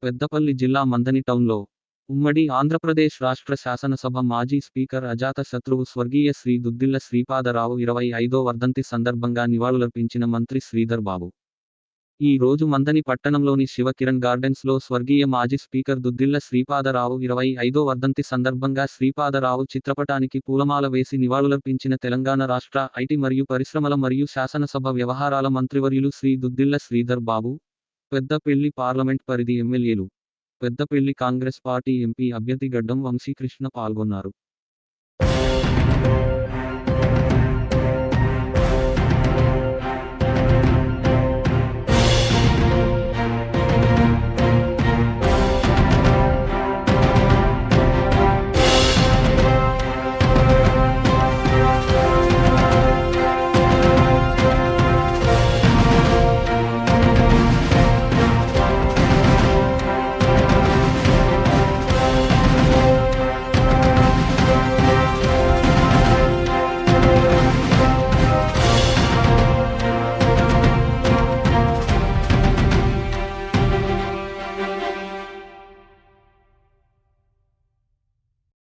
పెద్దపల్లి జిల్లా మంథని టౌన్లో ఉమ్మడి ఆంధ్రప్రదేశ్ రాష్ట్ర శాసనసభ మాజీ స్పీకర్ అజాతశత్రువు స్వర్గీయ శ్రీ దుద్దిళ్ల శ్రీపాదరావు 25వ వర్ధంతి సందర్భంగా నివాళులర్పించిన మంత్రి శ్రీధర్ బాబు. ఈ రోజు మంథని పట్టణంలోని శివకిరణ్ గార్డెన్స్లో స్వర్గీయ మాజీ స్పీకర్ దుద్దిళ్ల శ్రీపాదరావు 25వ వర్ధంతి సందర్భంగా శ్రీపాదరావు చిత్రపటానికి పూలమాల వేసి నివాళులర్పించిన తెలంగాణ రాష్ట్ర ఐటీ మరియు పరిశ్రమల మరియు శాసనసభ వ్యవహారాల మంత్రివర్యులు శ్రీ దుద్దిళ్ల శ్రీధర్ బాబు, పెద్దపల్లి పార్లమెంట్ పరిధి ఎమ్మెల్యేలు, పెద్దపల్లి కాంగ్రెస్ పార్టీ ఎంపీ అభ్యర్థి గడ్డం వంశీకృష్ణ పాల్గొన్నారు.